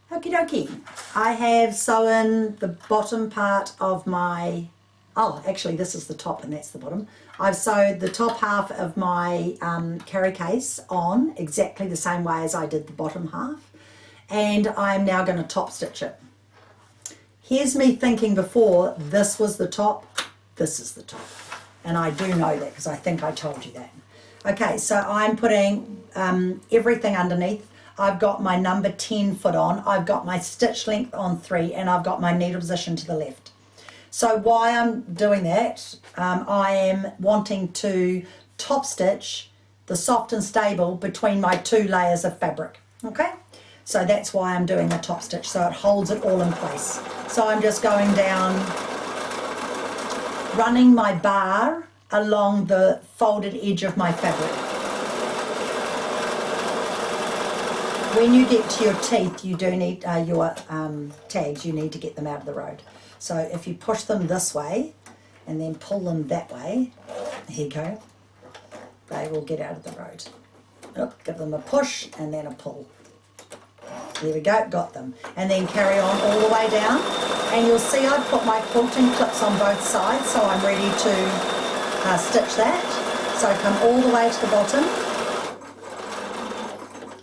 Okie dokie. I have sewn the bottom part of my, oh actually this is the top and that's the bottom. I've sewed the top half of my carry case on exactly the same way as I did the bottom half, and I'm now going to top stitch it. Here's me thinking before this was the top, this is the top, and I do know that because I think I told you that. Okay, so I'm putting everything underneath. I've got my number 10 foot on, I've got my stitch length on 3, and I've got my needle position to the left. So why I'm doing that, I am wanting to top stitch the soft and stable between my 2 layers of fabric, okay? So that's why I'm doing the top stitch, so it holds it all in place. So I'm just going down, running my bar along the folded edge of my fabric. When you get to your teeth, you do need your tags, you need to get them out of the road. So if you push them this way and then pull them that way, here you go, they will get out of the road. Give them a push and then a pull. There we go, got them. And then carry on all the way down. And you'll see I've put my quilting clips on both sides, so I'm ready to stitch that. So come all the way to the bottom.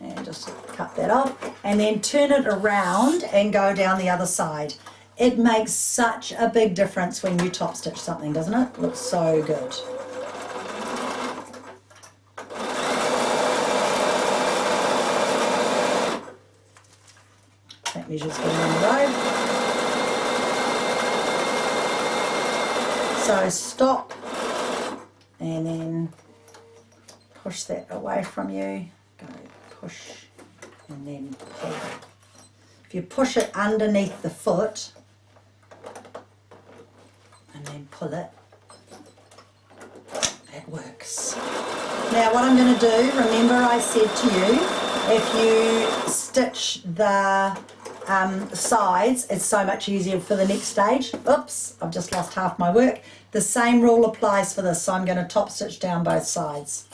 And just cut that off. And then turn it around and go down the other side. It makes such a big difference when you top stitch something, doesn't it? Looks so good. That measure's getting on the road. So stop and then push that away from you. Go push and then pull. If you push it underneath the foot and then pull it, that works. Now what I'm going to do, remember I said to you, if you stitch the sides, it's so much easier for the next stage. Oops, I've just lost half my work. The same rule applies for this, so I'm going to top stitch down both sides.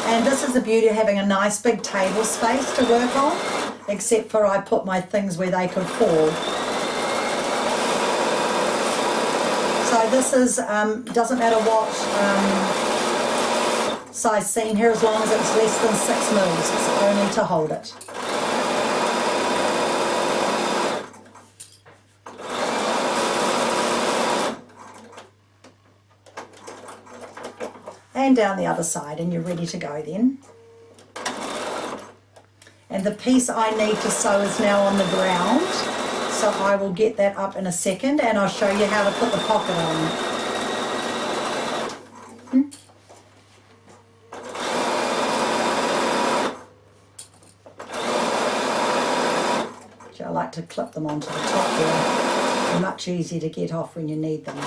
And this is the beauty of having a nice big table space to work on, except for I put my things where they could fall. So this is, doesn't matter what size seam here, as long as it's less than 6 mils, it's only to hold it. And down the other side, and you're ready to go then. And the piece I need to sew is now on the ground, so I will get that up in a second and I'll show you how to put the pocket on. I like to clip them onto the top there. They're much easier to get off when you need them.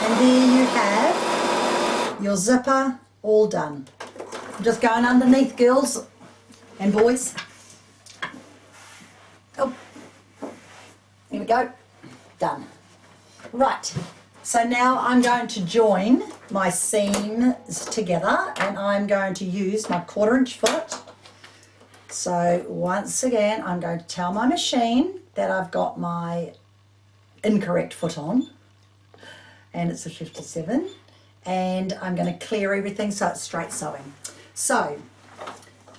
And there you have your zipper all done. I'm just going underneath, girls and boys. Oh, here we go, done. Right, so now I'm going to join my seams together and I'm going to use my 1/4 inch foot. So once again, I'm going to tell my machine that I've got my incorrect foot on, and it's a 57, and I'm going to clear everything so it's straight sewing. So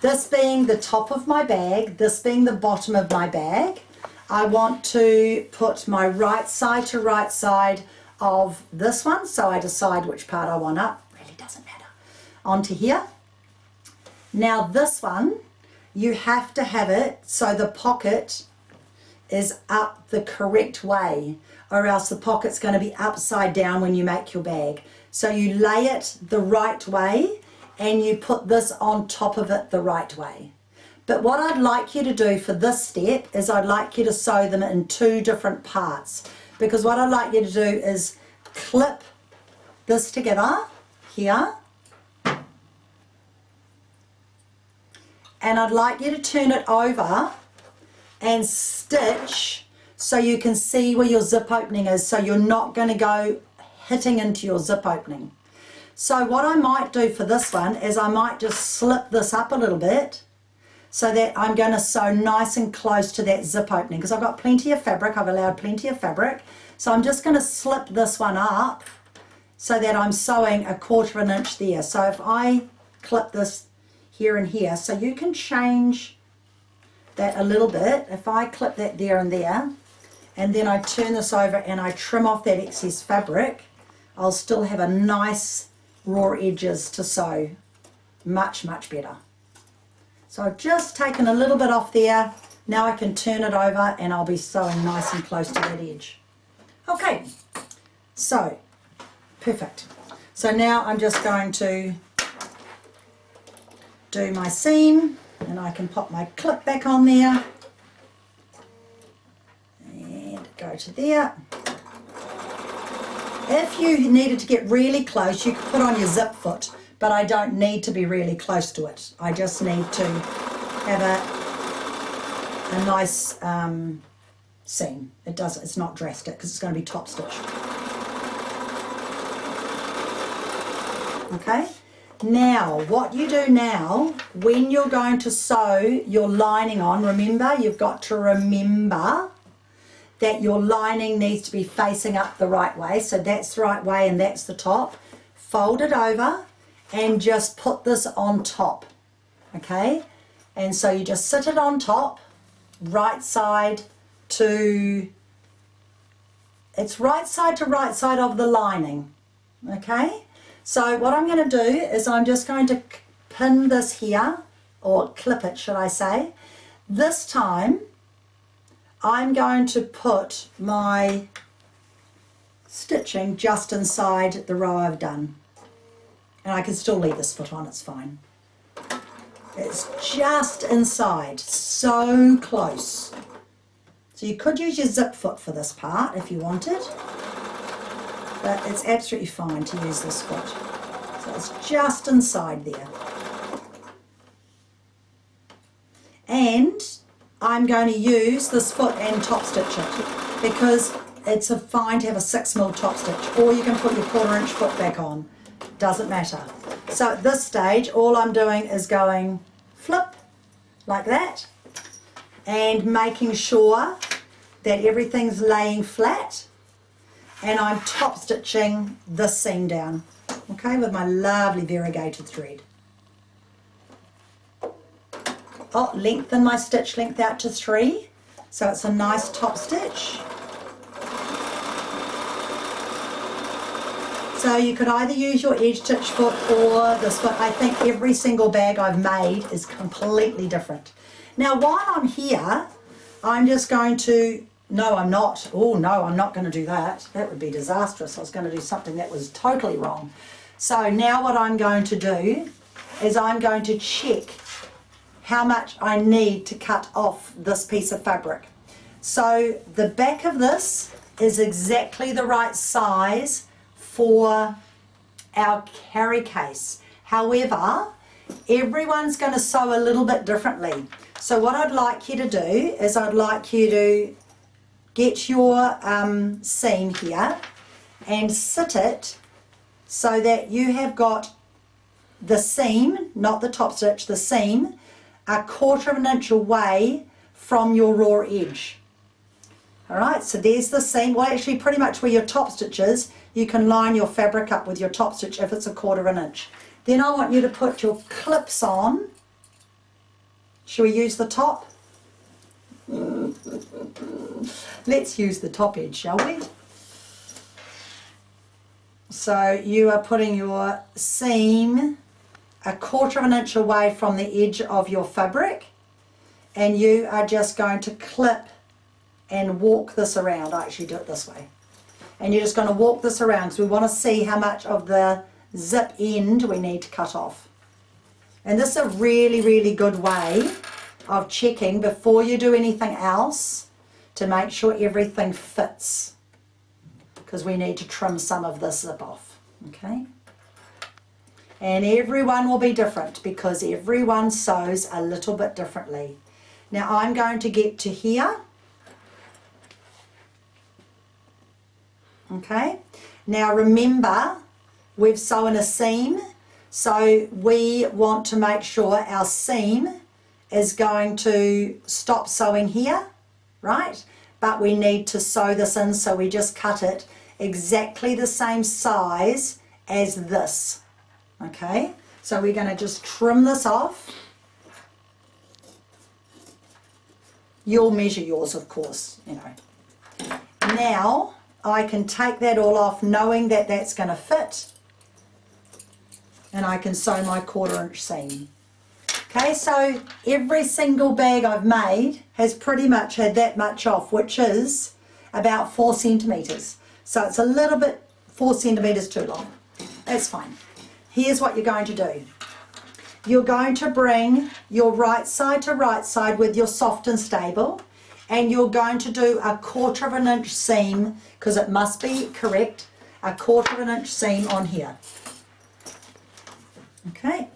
this being the top of my bag, this being the bottom of my bag, I want to put my right side to right side of this one, so I decide which part I want up, really doesn't matter, onto here. Now this one, you have to have it so the pocket is up the correct way, or else the pocket's going to be upside down when you make your bag. So you lay it the right way and you put this on top of it the right way. But what I'd like you to do for this step is I'd like you to sew them in 2 different parts, because what I'd like you to do is clip this together here, and I'd like you to turn it over and stitch so you can see where your zip opening is, so you're not going to go hitting into your zip opening. So what I might do for this one is I might just slip this up a little bit so that I'm going to sew nice and close to that zip opening, because I've got plenty of fabric, I've allowed plenty of fabric. So I'm just going to slip this one up so that I'm sewing 1/4 inch there. So if I clip this here and here, so you can change that a little bit. If I clip that there and there, and then I turn this over and I trim off that excess fabric, I'll still have a nice raw edges to sew much, much better. So I've just taken a little bit off there. Now I can turn it over and I'll be sewing nice and close to that edge. Okay, so perfect. So now I'm just going to do my seam, and I can pop my clip back on there and go to there. If you needed to get really close, you could put on your zip foot, but I don't need to be really close to it. I just need to have a nice seam. It's not drastic because it's going to be top stitch. Okay, now what you do now, when you're going to sew your lining on, remember, you've got to remember that your lining needs to be facing up the right way. So that's the right way and that's the top. Fold it over and just put this on top, okay? And so you just sit it on top, right side to, it's right side of the lining, okay? So what I'm going to do is I'm just going to pin this here, or clip it, should I say. This time I'm going to put my stitching just inside the row I've done. And I can still leave this foot on, it's fine. It's just inside, so close. So you could use your zip foot for this part if you wanted, but it's absolutely fine to use this foot. So it's just inside there. And I'm going to use this foot and top stitch it, because it's fine to have a 6mm top stitch, or you can put your 1/4 inch foot back on, doesn't matter. So at this stage all I'm doing is going flip like that and making sure that everything's laying flat, and I'm top stitching this seam down, okay, with my lovely variegated thread. Oh, lengthen my stitch length out to 3, so it's a nice top stitch. So you could either use your edge stitch foot or this foot. I think every single bag I've made is completely different. Now while I'm here, I'm just going to, no I'm not, oh no I'm not going to do that. That would be disastrous. I was going to do something that was totally wrong. So now what I'm going to do is I'm going to check how much I need to cut off this piece of fabric. So the back of this is exactly the right size for our carry case. However, everyone's going to sew a little bit differently. So what I'd like you to do is I'd like you to get your seam here and sit it so that you have got the seam, not the top stitch, the seam, 1/4 inch away from your raw edge. Alright, so there's the seam. Well, actually pretty much where your top stitch is, you can line your fabric up with your top stitch if it's 1/4 inch. Then I want you to put your clips on. Shall we use the top? Let's use the top edge, shall we? So you are putting your seam 1/4 inch away from the edge of your fabric, and you are just going to clip and walk this around. I actually do it this way. And you're just going to walk this around, so we want to see how much of the zip end we need to cut off. And this is a really, really good way of checking before you do anything else to make sure everything fits, because we need to trim some of this zip off, okay? And everyone will be different because everyone sews a little bit differently. Now I'm going to get to here. Okay, now remember we've sewn a seam, so we want to make sure our seam is going to stop sewing here, right? But we need to sew this in, so we just cut it exactly the same size as this, okay? So we're going to just trim this off. You'll measure yours, of course, you know. Now I can take that all off knowing that that's going to fit, and I can sew my 1/4 inch seam. Okay, so every single bag I've made has pretty much had that much off, which is about 4 centimetres. So it's a little bit 4 centimetres too long. That's fine. Here's what you're going to do. You're going to bring your right side to right side with your soft and stable, and you're going to do a 1/4 inch seam, because it must be correct, a 1/4 inch seam on here. Okay,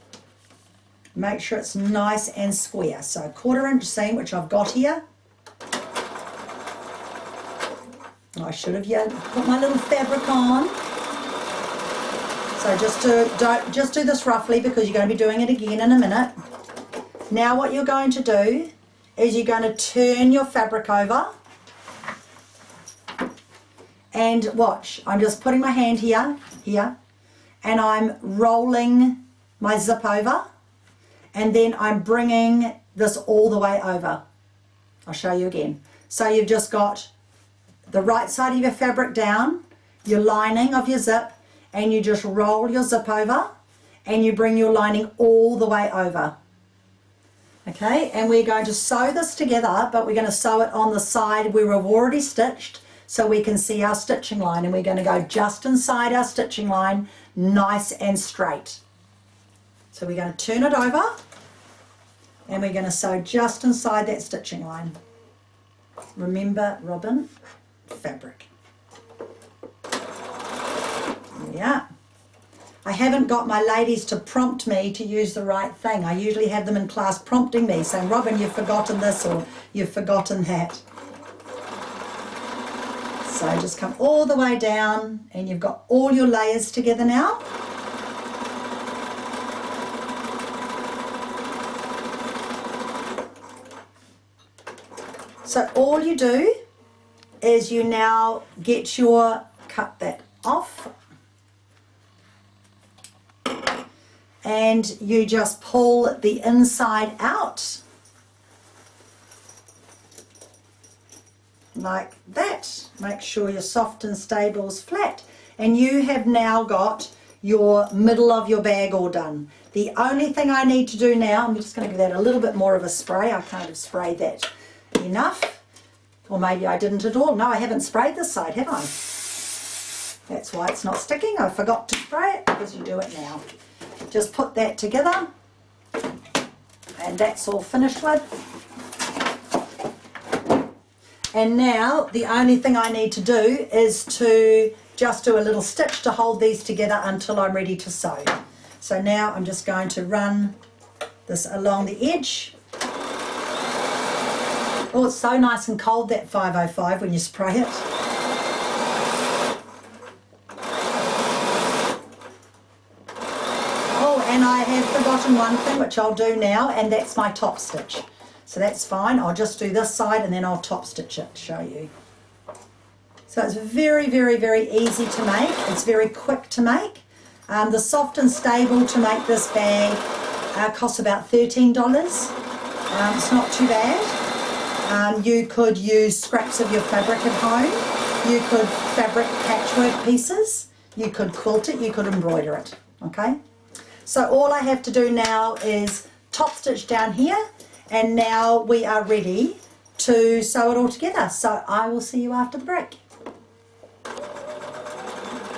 make sure it's nice and square. So 1/4 inch seam, which I've got here. I should have put my little fabric on. So just do this roughly, because you're going to be doing it again in a minute. Now what you're going to do is you're going to turn your fabric over, and watch, I'm just putting my hand here, and I'm rolling my zip over, and then I'm bringing this all the way over. I'll show you again. So you've just got the right side of your fabric down, your lining of your zip, and you just roll your zip over, and you bring your lining all the way over. Okay, and we're going to sew this together, but we're going to sew it on the side where we've already stitched, so we can see our stitching line, and we're going to go just inside our stitching line, nice and straight. So we're going to turn it over, and we're going to sew just inside that stitching line. Remember, Robin, fabric. Yeah. I haven't got my ladies to prompt me to use the right thing. I usually have them in class prompting me, saying, Robin, you've forgotten this, or you've forgotten that. So just come all the way down, and you've got all your layers together now. So all you do is you now cut that off, and you just pull the inside out like that. Make sure your soft and stable is flat, and you have now got your middle of your bag all done. The only thing I need to do now, I'm just going to give that a little bit more of a spray. I can't have sprayed that enough, or maybe I didn't at all. No, I haven't sprayed this side, have I? That's why it's not sticking. I forgot to spray it, because you do it now. Just put that together, and that's all finished with. And now the only thing I need to do is to just do a little stitch to hold these together until I'm ready to sew. So now I'm just going to run this along the edge. Oh, it's so nice and cold, that 505, when you spray it. And I have forgotten one thing, which I'll do now, and that's my top stitch. So that's fine. I'll just do this side, and then I'll top stitch it to show you. So it's very, very, very easy to make. It's very quick to make. The soft and stable to make this bag costs about $13. It's not too bad. You could use scraps of your fabric at home. You could fabric patchwork pieces. You could quilt it. You could embroider it. Okay? So all I have to do now is top stitch down here, and now we are ready to sew it all together. So I will see you after the break.